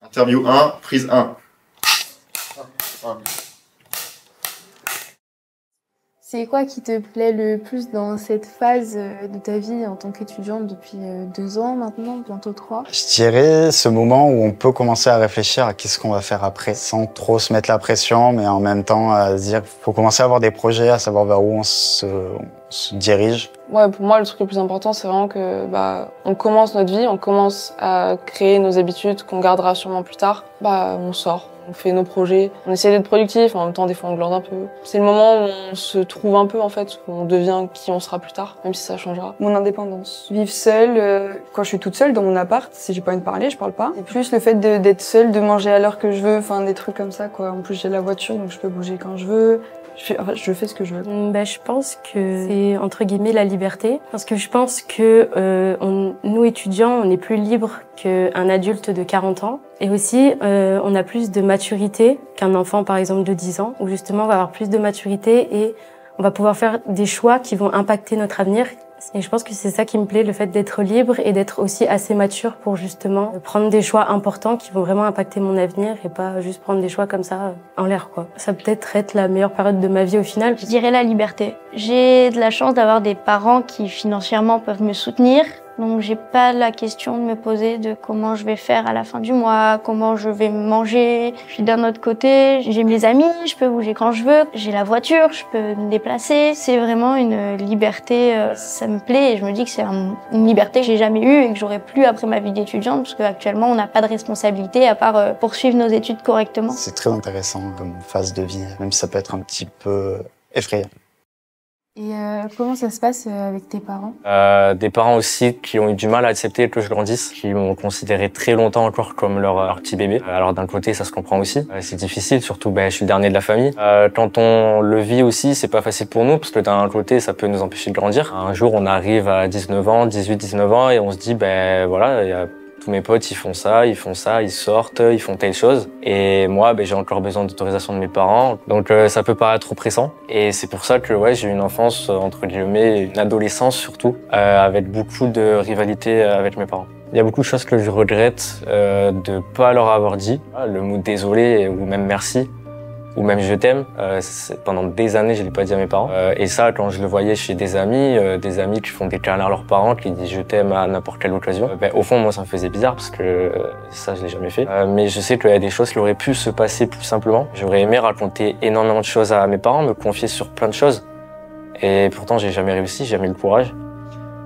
Interview 1, prise 1. C'est quoi qui te plaît le plus dans cette phase de ta vie en tant qu'étudiante depuis 2 ans maintenant, bientôt 3? Je dirais ce moment où on peut commencer à réfléchir à qu'est-ce qu'on va faire après, sans trop se mettre la pression, mais en même temps à se dire qu'il faut commencer à avoir des projets, à savoir vers où on se dirige. Ouais, pour moi, le truc le plus important, c'est vraiment que on commence notre vie, on commence à créer nos habitudes qu'on gardera sûrement plus tard. On sort, on fait nos projets, on essaie d'être productif, en même temps, des fois, on glande un peu. C'est le moment où on se trouve un peu, en fait, où on devient qui on sera plus tard, même si ça changera. Mon indépendance. Vivre seule, quand je suis toute seule dans mon appart, si j'ai pas envie de parler, je parle pas. Et plus le fait d'être seule, de manger à l'heure que je veux, enfin des trucs comme ça, quoi. En plus, j'ai la voiture, donc je peux bouger quand je veux. Je fais ce que je veux. Je pense que c'est entre guillemets la liberté, parce que je pense que nous étudiants, on est plus libres qu'un adulte de 40 ans, et aussi on a plus de maturité qu'un enfant par exemple de 10 ans, où justement on va avoir plus de maturité et on va pouvoir faire des choix qui vont impacter notre avenir. Et je pense que c'est ça qui me plaît, le fait d'être libre et d'être aussi assez mature pour justement prendre des choix importants qui vont vraiment impacter mon avenir et pas juste prendre des choix comme ça en l'air, quoi. Ça peut peut-être être la meilleure période de ma vie au final. Je dirais la liberté. J'ai de la chance d'avoir des parents qui financièrement peuvent me soutenir. Donc j'ai pas la question de me poser de comment je vais faire à la fin du mois, comment je vais manger. Puis d'un autre côté, j'ai mes amis, je peux bouger quand je veux, j'ai la voiture, je peux me déplacer. C'est vraiment une liberté, ça me plaît et je me dis que c'est une liberté que j'ai jamais eue et que j'aurais plus après ma vie d'étudiante parce qu'actuellement on n'a pas de responsabilité à part poursuivre nos études correctement. C'est très intéressant comme phase de vie, même si ça peut être un petit peu effrayant. Et comment ça se passe avec tes parents? Des parents aussi qui ont eu du mal à accepter que je grandisse, qui m'ont considéré très longtemps encore comme leur petit bébé. Alors d'un côté, ça se comprend aussi. C'est difficile, surtout je suis le dernier de la famille. Quand on le vit aussi, c'est pas facile pour nous, parce que d'un côté, ça peut nous empêcher de grandir. Un jour, on arrive à 19 ans, 18, 19 ans, et on se dit, voilà, il y a tous mes potes, ils font ça, ils sortent, ils font telle chose. Et moi, j'ai encore besoin d'autorisation de mes parents. Donc ça peut paraître oppressant. Et c'est pour ça que j'ai eu une enfance, entre guillemets, une adolescence surtout, avec beaucoup de rivalité avec mes parents. Il y a beaucoup de choses que je regrette de pas leur avoir dit. Le mot désolé ou même merci. Ou même je t'aime, pendant des années je l'ai pas dit à mes parents. Et ça, quand je le voyais chez des amis qui font des câlins à leurs parents, qui disent je t'aime à n'importe quelle occasion, au fond moi ça me faisait bizarre parce que ça je l'ai jamais fait. Mais je sais qu'il y a des choses qui auraient pu se passer plus simplement. J'aurais aimé raconter énormément de choses à mes parents, me confier sur plein de choses. Et pourtant j'ai jamais réussi, j'ai jamais eu le courage.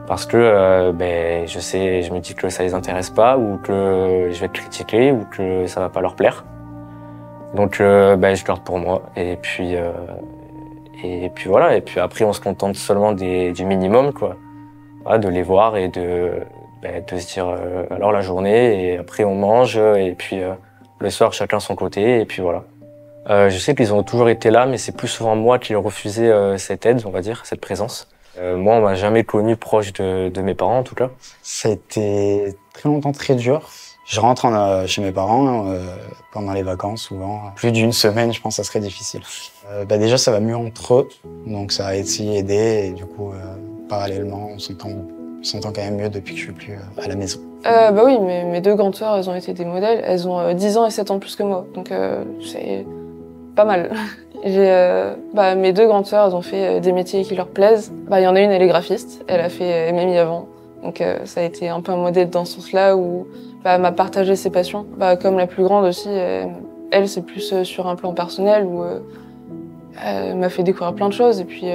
Parce que je me dis que ça les intéresse pas, ou que je vais être critiqué, ou que ça va pas leur plaire. Donc je garde pour moi et puis voilà, et puis après on se contente seulement du minimum, quoi. Voilà, de les voir et de se dire alors la journée, et après on mange, et puis le soir chacun son côté, et puis voilà. Je sais qu'ils ont toujours été là, mais c'est plus souvent moi qui leur refusais cette aide, on va dire, cette présence. Moi on m'a jamais connu proche de mes parents en tout cas. Ça a été très longtemps très dur. Je rentre chez mes parents pendant les vacances, souvent. Plus d'une semaine, je pense que ça serait difficile. Déjà, ça va mieux entre eux, donc ça a aussi aidé. Et du coup, parallèlement, on s'entend quand même mieux depuis que je suis plus à la maison. Oui, mes deux grandes sœurs, elles ont été des modèles. Elles ont 10 ans et 7 ans de plus que moi, donc c'est pas mal. Mes deux grandes sœurs, elles ont fait des métiers qui leur plaisent. Il y en a une, elle est graphiste, elle a fait MMI avant. Donc ça a été un peu un modèle dans ce sens-là où elle m'a partagé ses passions. Comme la plus grande aussi, elle c'est plus sur un plan personnel où elle m'a fait découvrir plein de choses. Et puis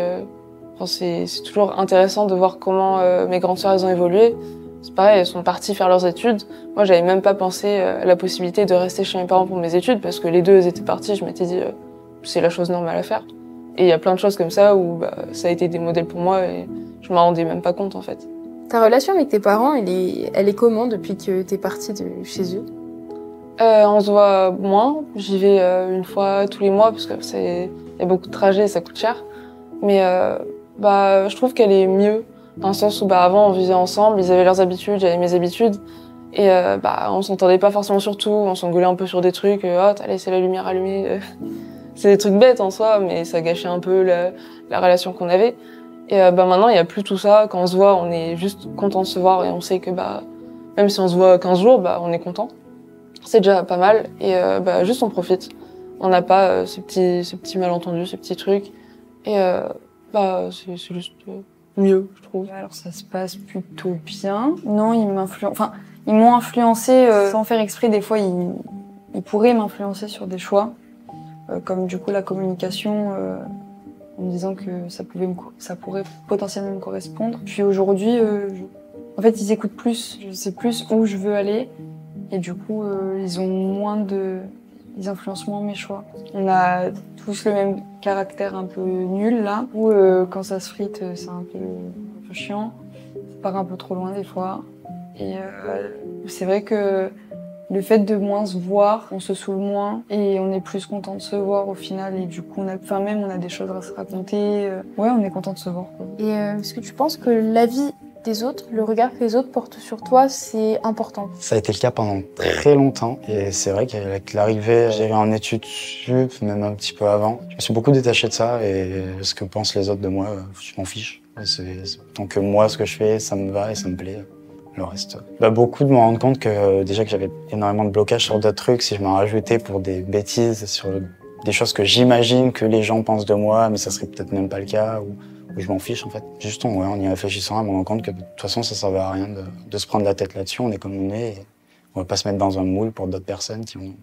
c'est toujours intéressant de voir comment mes grandes sœurs elles ont évolué. C'est pareil, elles sont parties faire leurs études. Moi j'avais même pas pensé à la possibilité de rester chez mes parents pour mes études parce que les deux elles étaient parties, je m'étais dit c'est la chose normale à faire. Et il y a plein de choses comme ça où ça a été des modèles pour moi et je m'en rendais même pas compte en fait. Ta relation avec tes parents, elle est comment depuis que t'es partie de chez eux? On se voit moins. J'y vais une fois tous les mois parce que y a beaucoup de trajets et ça coûte cher. Mais je trouve qu'elle est mieux dans le sens où avant on vivait ensemble, ils avaient leurs habitudes, j'avais mes habitudes. Et on s'entendait pas forcément sur tout, on s'engueulait un peu sur des trucs. Oh, t'as laissé la lumière allumée. C'est des trucs bêtes en soi, mais ça gâchait un peu la relation qu'on avait. Et maintenant, il n'y a plus tout ça. Quand on se voit, on est juste content de se voir et on sait que même si on se voit 15 jours, on est content. c'est déjà pas mal et juste on profite. On n'a pas ces petits malentendus, ces petits trucs et c'est juste mieux, je trouve. Alors ça se passe plutôt bien. Non, ils m'ont influencé sans faire exprès. Des fois, ils pourraient m'influencer sur des choix, comme du coup la communication, en me disant que ça pourrait potentiellement me correspondre. Puis aujourd'hui, en fait, ils écoutent plus. Je sais plus où je veux aller, et du coup, ils influencent moins mes choix. On a tous le même caractère un peu nul là, où quand ça se frite, c'est un peu chiant. Ça part un peu trop loin des fois. Et c'est vrai que le fait de moins se voir, on se saoule moins et on est plus content de se voir au final. Et du coup, on a des choses à se raconter. Ouais, on est content de se voir, quoi. Et est-ce que tu penses que l'avis des autres, le regard que les autres portent sur toi, c'est important? Ça a été le cas pendant très longtemps et c'est vrai qu'avec l'arrivée, j'irai en études sup, même un petit peu avant. Je me suis beaucoup détaché de ça et ce que pensent les autres de moi, je m'en fiche. Tant que moi, ce que je fais, ça me va et ça me plaît. Le reste. Beaucoup de me rendre compte que déjà que j'avais énormément de blocages sur d'autres trucs, si je m'en rajoutais pour des bêtises, sur des choses que j'imagine que les gens pensent de moi, mais ça serait peut-être même pas le cas, ou je m'en fiche en fait. Juste en y réfléchissant, à me rendre compte que de toute façon ça servait à rien de se prendre la tête là-dessus, on est comme on est, et on va pas se mettre dans un moule pour d'autres personnes qui ont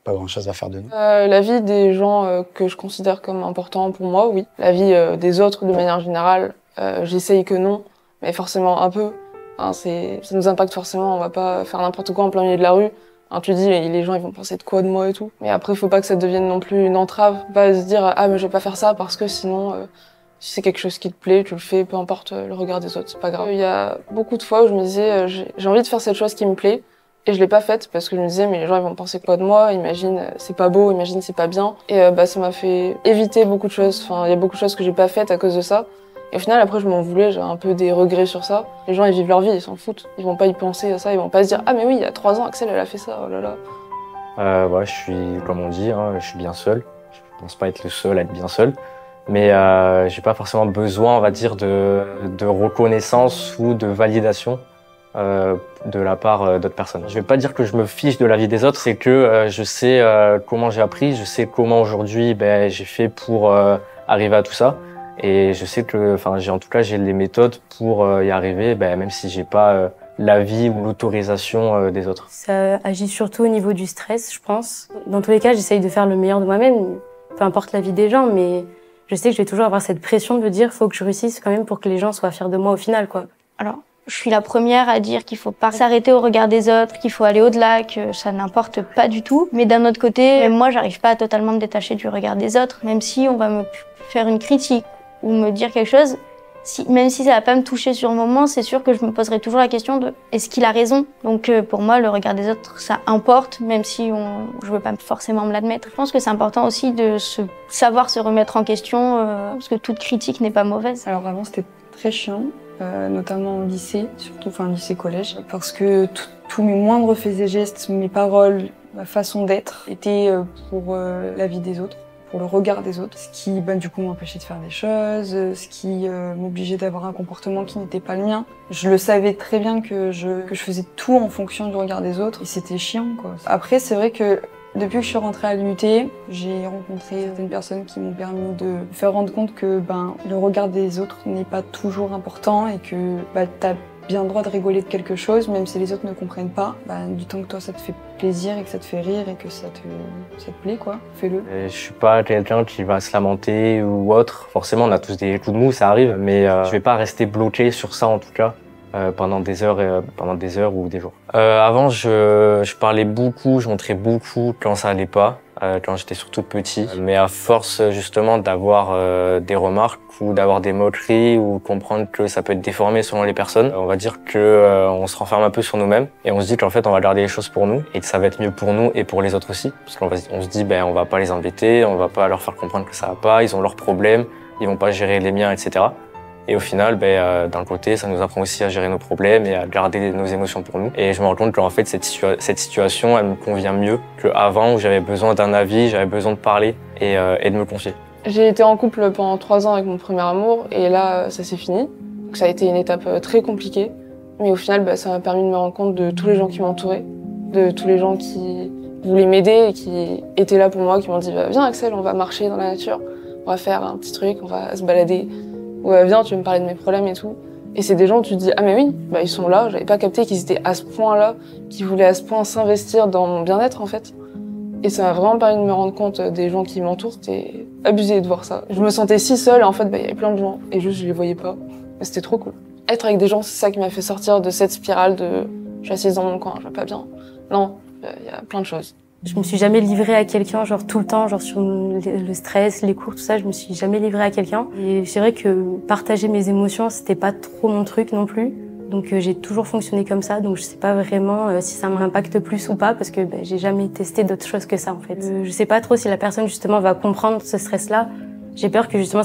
pas grand-chose à faire de nous. La vie des gens que je considère comme important pour moi, oui. La vie des autres de manière générale, j'essaye que non, mais forcément un peu. Ça nous impacte forcément, on va pas faire n'importe quoi en plein milieu de la rue. Tu dis, les gens ils vont penser de quoi de moi et tout. Mais après, faut pas que ça devienne non plus une entrave. Pas se dire, ah mais je vais pas faire ça parce que sinon, si c'est quelque chose qui te plaît, tu le fais, peu importe le regard des autres, c'est pas grave. Il y a beaucoup de fois où je me disais, j'ai envie de faire cette chose qui me plaît. Et je l'ai pas faite parce que je me disais, mais les gens ils vont penser quoi de moi, imagine c'est pas beau, imagine c'est pas bien. Et ça m'a fait éviter beaucoup de choses. Enfin, il y a beaucoup de choses que j'ai pas faites à cause de ça. Et au final, après, je m'en voulais, j'ai un peu des regrets sur ça. Les gens, ils vivent leur vie, ils s'en foutent. Ils vont pas y penser à ça, ils vont pas se dire « Ah mais oui, il y a 3 ans, Axel, elle a fait ça, oh là là ». Ouais, je suis, comme on dit, je suis bien seul. Je pense pas être le seul à être bien seul. Mais j'ai pas forcément besoin, on va dire, de reconnaissance ou de validation de la part d'autres personnes. Je vais pas dire que je me fiche de la vie des autres, c'est que je sais comment j'ai appris, je sais comment aujourd'hui j'ai fait pour arriver à tout ça. Et je sais que, j'ai les méthodes pour y arriver, même si j'ai pas l'avis ou l'autorisation des autres. Ça agit surtout au niveau du stress, je pense. Dans tous les cas, j'essaye de faire le meilleur de moi-même, peu importe la vie des gens, mais je sais que je vais toujours avoir cette pression de dire faut que je réussisse quand même pour que les gens soient fiers de moi au final, quoi. Alors, je suis la première à dire qu'il faut pas s'arrêter au regard des autres, qu'il faut aller au-delà, que ça n'importe pas du tout. Mais d'un autre côté, même moi, j'arrive pas à totalement me détacher du regard des autres, même si on va me faire une critique ou me dire quelque chose, même si ça va pas me toucher sur le moment, c'est sûr que je me poserai toujours la question de est-ce qu'il a raison? Donc pour moi, le regard des autres, ça importe, même si je veux pas forcément me l'admettre. Je pense que c'est important aussi de savoir se remettre en question, parce que toute critique n'est pas mauvaise. Alors avant, c'était très chiant, notamment au lycée, surtout lycée-collège, parce que tous mes moindres faits et gestes, mes paroles, ma façon d'être, étaient pour la vie des autres, pour le regard des autres, ce qui du coup m'empêchait de faire des choses, ce qui m'obligeait d'avoir un comportement qui n'était pas le mien. Je le savais très bien que je faisais tout en fonction du regard des autres et c'était chiant, quoi. Après, c'est vrai que depuis que je suis rentrée à l'UT, j'ai rencontré certaines personnes qui m'ont permis de me faire rendre compte que le regard des autres n'est pas toujours important et que t'as bien le droit de rigoler de quelque chose, même si les autres ne comprennent pas. Du temps que toi ça te fait plaisir et que ça te fait rire et que ça te plaît, quoi, fais-le. Je suis pas quelqu'un qui va se lamenter ou autre. Forcément, on a tous des coups de mou, ça arrive, mais je vais pas rester bloqué sur ça en tout cas pendant des heures ou des jours. Avant, je parlais beaucoup, je montrais beaucoup quand ça allait pas. Quand j'étais surtout petit, mais à force justement d'avoir des remarques ou d'avoir des moqueries ou comprendre que ça peut être déformé selon les personnes, on va dire que on se renferme un peu sur nous-mêmes et on se dit qu'en fait on va garder les choses pour nous et que ça va être mieux pour nous et pour les autres aussi, parce qu'on se dit on va pas les embêter, on va pas leur faire comprendre que ça va pas, ils ont leurs problèmes, ils vont pas gérer les miens, etc. Et au final, d'un côté, ça nous apprend aussi à gérer nos problèmes et à garder nos émotions pour nous. Et je me rends compte qu'en fait, cette situation, elle me convient mieux qu'avant où j'avais besoin d'un avis, j'avais besoin de parler et de me confier. J'ai été en couple pendant 3 ans avec mon premier amour et là, ça s'est fini. Donc ça a été une étape très compliquée. Mais au final, ça m'a permis de me rendre compte de tous les gens qui m'entouraient. de tous les gens qui voulaient m'aider et qui étaient là pour moi, qui m'ont dit viens Axel, on va marcher dans la nature, on va faire un petit truc, on va se balader, ou viens, tu veux me parler de mes problèmes et tout. Et c'est des gens, tu te dis ah mais oui, bah ils sont là, j'avais pas capté qu'ils étaient à ce point-là, qu'ils voulaient à ce point s'investir dans mon bien-être en fait. Et ça m'a vraiment permis de me rendre compte des gens qui m'entourent, c'était abusé de voir ça. Je me sentais si seule et en fait bah il y avait plein de gens et juste je les voyais pas. Et c'était trop cool. Être avec des gens, c'est ça qui m'a fait sortir de cette spirale de je suis assise dans mon coin, je vais pas bien. Non, il y a plein de choses. Je me suis jamais livrée à quelqu'un, genre tout le temps, genre sur le stress, les cours, tout ça, je me suis jamais livrée à quelqu'un. Et c'est vrai que partager mes émotions, c'était pas trop mon truc non plus. Donc j'ai toujours fonctionné comme ça, donc je sais pas vraiment si ça m'impacte plus ou pas, parce que j'ai jamais testé d'autres choses que ça en fait. Je sais pas trop si la personne justement va comprendre ce stress-là. J'ai peur que justement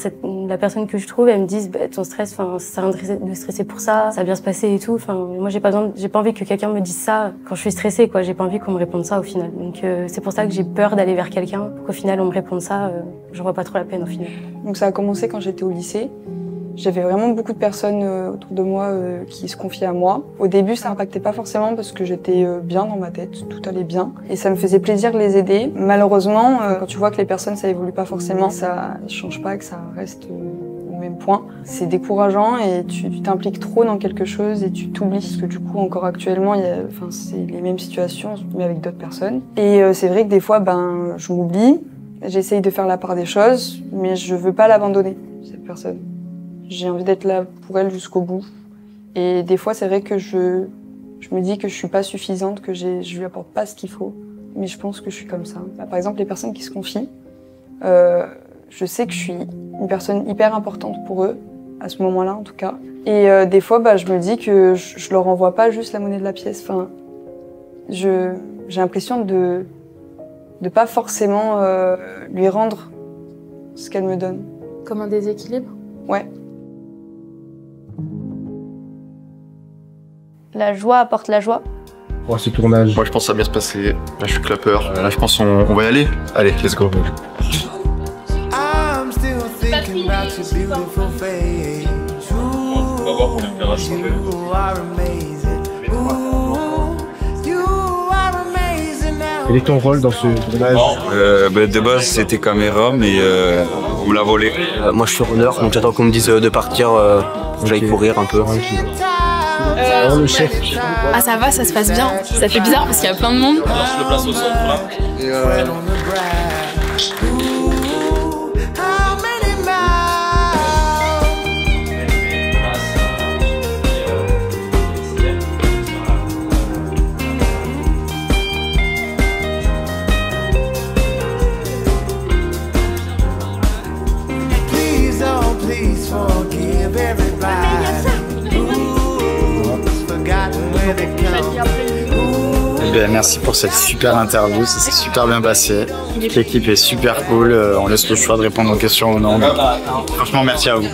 la personne que je trouve, elle me dise ton stress, ça sert à rien de stresser pour ça, ça va bien se passer et tout. Enfin, moi j'ai pas envie que quelqu'un me dise ça quand je suis stressée, quoi. J'ai pas envie qu'on me réponde ça au final. Donc c'est pour ça que j'ai peur d'aller vers quelqu'un, pour qu'au final on me réponde ça. Je vois pas trop la peine au final. Donc ça a commencé quand j'étais au lycée. J'avais vraiment beaucoup de personnes autour de moi qui se confiaient à moi. Au début, ça n'impactait pas forcément parce que j'étais bien dans ma tête, tout allait bien. Et ça me faisait plaisir de les aider. Malheureusement, quand tu vois que les personnes, ça évolue pas forcément, ça change pas, que ça reste au même point. C'est décourageant et tu t'impliques trop dans quelque chose et tu t'oublies. Parce que du coup, encore actuellement, c'est les mêmes situations, mais avec d'autres personnes. Et c'est vrai que des fois, je m'oublie. J'essaye de faire la part des choses, mais je veux pas l'abandonner, cette personne. J'ai envie d'être là pour elle jusqu'au bout. Et des fois, c'est vrai que je me dis que je suis pas suffisante, que je lui apporte pas ce qu'il faut. Mais je pense que je suis comme ça. Par exemple, les personnes qui se confient, je sais que je suis une personne hyper importante pour eux, à ce moment-là en tout cas. Et des fois, je me dis que je leur envoie pas juste la monnaie de la pièce. Enfin, j'ai l'impression de pas forcément lui rendre ce qu'elle me donne. Comme un déséquilibre? Ouais. La joie apporte la joie. Pour ce tournage. Moi je pense que ça va bien se passer. Là je suis clapper. Là je pense on va y aller. Allez, let's go. On va voir pour l'opération. Quel est ton rôle dans ce tournage? De base c'était caméra mais on me l'a volé. Moi je suis runner, donc j'attends qu'on me dise de partir, que j'aille courir un peu. Le chef. Ah ça va, ça se passe bien. Ça fait bizarre parce qu'il y a plein de monde. Alors je le place au centre là. Merci pour cette super interview, ça s'est super bien passé. L'équipe est super cool, on laisse le choix de répondre aux questions ou non. Franchement, merci à vous.